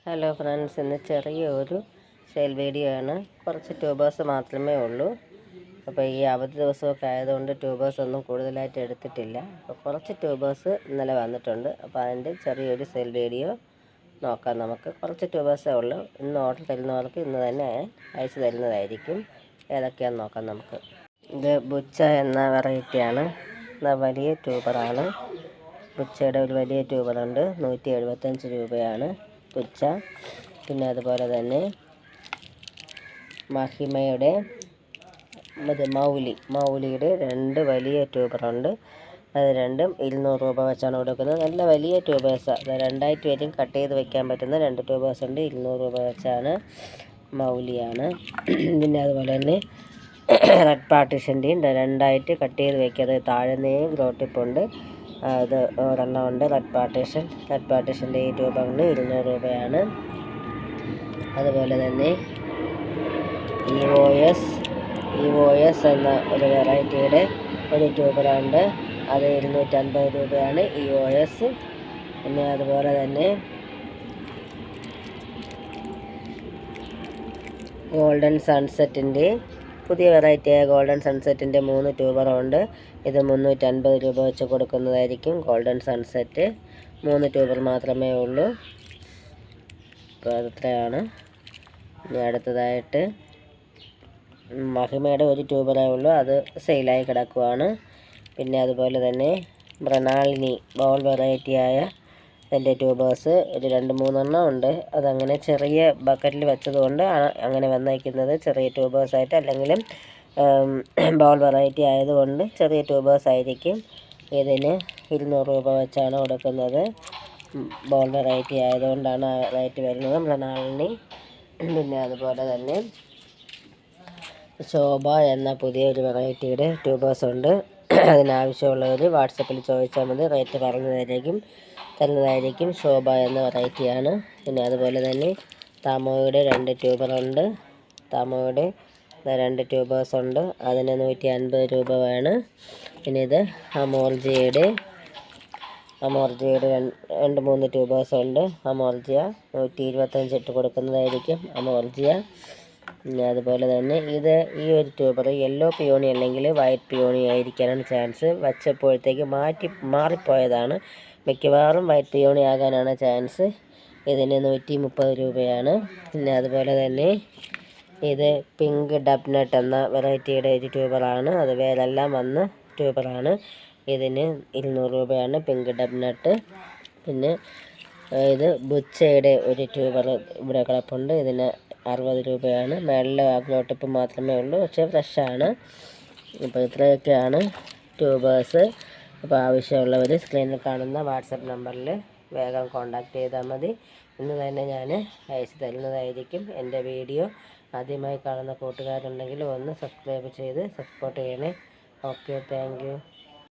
Hello friends, ഇന്ന് ചെറിയൊരു sale video ആണ്. കുറച്ച് ട്യൂബേഴ്സ് മാത്രമേ ഉള്ളൂ. അപ്പോൾ ഈ അവധി ദിവസമൊക്കെ ആയതുകൊണ്ട് ട്യൂബേഴ്സ് ഒന്നും കൂടുതലായിട്ട് എടുത്തിട്ടില്ല. അപ്പോൾ കുറച്ച് ട്യൂബേഴ്സ് ഇന്നലെ വന്നിട്ടുണ്ട്. അപ്പോൾ അതിൻ്റെ ചെറിയൊരു സെയിൽ വീഡിയോ നോക്കാം. നമുക്ക് കുറച്ച് ട്യൂബേഴ്സേ ഉള്ളൂ. ഇന്ന് ഓർഡർ തരുന്നവർക്ക് ഇന്ന് തന്നെ അയച്ചു തരുന്നതായിരിക്കും. ഏതൊക്കെയാണെന്ന് നോക്കാം നമുക്ക്. ഇത് ബുച്ച എന്ന വെറൈറ്റിയാണ്. വലിയ ട്യൂബറാണ്. ബുച്ചയുടെ ഒരു വലിയ ട്യൂബറുണ്ട്. 175 രൂപയാണ് പുച്ച. പിന്നെ അതുപോലെ തന്നെ മഹിമയുടെ മൗലിയുടെ 2 വലിയ ട്യൂബറുണ്ട്. അത് രണ്ടും 200 രൂപ വെച്ചാണ് കൊടുക്കുന്നത്. നല്ല വലിയ ട്യൂബേഴ്സാണ്. അത് 2ആയിട്ട് വരും. കട്ട് ചെയ്ത് വെക്കാൻ പറ്റുന്ന 2 ട്യൂബേഴ്സ് ഉണ്ട്. 200 രൂപ വെച്ചാണ്. മൗലിയാണ്. പിന്നെ അതുപോലെ തന്നെ റെഡ് പാർട്ടീഷൻ്റെയും 2ആയിട്ട് കട്ട് ചെയ്ത് വയ്ക്കാതെ താഴ്ന്നേയും ഗ്രോ ടിപ്പുണ്ട്. അത് ഒരെണ്ണം ഉണ്ട്. റെഡ് പാർട്ടീഷൻ്റെ ഈ ട്യൂബറിന് 200 രൂപയാണ്. അതുപോലെ തന്നെ ഇവോഎസ് എന്ന ഒരു വെറൈറ്റിയുടെ ഒരു ട്യൂബറുണ്ട്. അത് 250 രൂപയാണ് ഇവോഎസ്. പിന്നെ അതുപോലെ തന്നെ ഗോൾഡൻ സൺസെറ്റിൻ്റെ പുതിയ വെറൈറ്റിയായ ഗോൾഡൻ സൺസെറ്റിൻ്റെ 3 ട്യൂബറുണ്ട്. ഇത് 350 രൂപ വെച്ച് കൊടുക്കുന്നതായിരിക്കും. ഗോൾഡൻ സൺസെറ്റ് 3 ട്യൂബർ മാത്രമേ ഉള്ളൂ. അപ്പോൾ അത്രയാണ്. ഇനി അടുത്തതായിട്ട് മഹിമയുടെ ഒരു ട്യൂബറേ ഉള്ളൂ. അത് സെയിലായി കിടക്കുവാണ്. പിന്നെ അതുപോലെ തന്നെ മൃണാളിനി ബോൾ വെറൈറ്റിയായ അതിൻ്റെ ട്യൂബേഴ്സ് ഒരു 2-3 ഉണ്ട്. അതങ്ങനെ ചെറിയ ബക്കറ്റിൽ വെച്ചതുകൊണ്ട് അങ്ങനെ വന്നേക്കുന്നത് ചെറിയ ട്യൂബേഴ്സായിട്ട്. അല്ലെങ്കിലും ബോൾ വെറൈറ്റി ആയതുകൊണ്ട് ചെറിയ ട്യൂബേഴ്സ് ആയിരിക്കും. ഇതിന് 200 രൂപ വെച്ചാണ് കൊടുക്കുന്നത്. ബോൾ വെറൈറ്റി ആയതുകൊണ്ടാണ് ആ റേറ്റ് വരുന്നത്. മൃണാളിനി. പിന്നെ അതുപോലെ തന്നെ ശോഭ എന്ന പുതിയൊരു വെറൈറ്റിയുടെ ട്യൂബേഴ്സ് ഉണ്ട്. അതിനാവശ്യമുള്ളവർ വാട്സപ്പിൽ ചോദിച്ചാൽ മതി. റേറ്റ് തരുന്നതായിരിക്കും. ശോഭ എന്ന വെറൈറ്റിയാണ്. പിന്നെ അതുപോലെ തന്നെ താമോയുടെ 2 ട്യൂബറുണ്ട്. താമോയുടെ 2 ട്യൂബേഴ്സ് ഉണ്ട്. അതിന് 150 രൂപ വേണം. പിന്നെ ഇത് അമോർജിയയുടെ 2-3 ട്യൂബേഴ്സ് ഉണ്ട്. അമോർജിയ 125 ഇട്ട് കൊടുക്കുന്നതായിരിക്കും. അമോർജിയ. പിന്നെ അതുപോലെ തന്നെ ഈ ഒരു ട്യൂബർ യെല്ലോ പിയോണി അല്ലെങ്കിൽ വൈറ്റ് പിയോണി ആയിരിക്കാനാണ് ചാൻസ്. വച്ചപ്പോഴത്തേക്ക് മാറിപ്പോയതാണ്. മിക്കവാറും വൈറ്റ് പിയോണി ആകാനാണ് ചാൻസ്. ഇതിന് 130 രൂപയാണ്. പിന്നെ അതുപോലെ തന്നെ ഇത് പിങ്ക് ഡബ്നട്ട് എന്ന വെറൈറ്റിയുടെ ഒരു ട്യൂബറാണ്. അത് വേരെല്ലാം വന്ന ട്യൂബറാണ്. ഇതിന് 200 രൂപയാണ് പിങ്ക് ഡബ്നട്ട്. പിന്നെ ഇത് ബുച്ചയുടെ ഒരു ട്യൂബർ ഇവിടെ കിടപ്പുണ്ട്. ഇതിന് 60 രൂപയാണ്. മേളിലെ ഗ്രോ ടിപ്പ് മാത്രമേ ഉള്ളൂ, പക്ഷേ ഫ്രഷാണ്. അപ്പോൾ ഇത്രയൊക്കെയാണ് ട്യൂബേഴ്സ്. അപ്പോൾ ആവശ്യമുള്ളവർ സ്ക്രീനിൽ കാണുന്ന വാട്സപ്പ് നമ്പറിൽ വേഗം കോൺടാക്റ്റ് ചെയ്താൽ മതി. ഇന്ന് തന്നെ ഞാൻ അയച്ചു തരുന്നതായിരിക്കും. എൻ്റെ വീഡിയോ ആദ്യമായി കാണുന്ന കൂട്ടുകാരുണ്ടെങ്കിൽ ഒന്ന് സബ്സ്ക്രൈബ് ചെയ്ത് സപ്പോർട്ട് ചെയ്യണേ. Okay, thank you.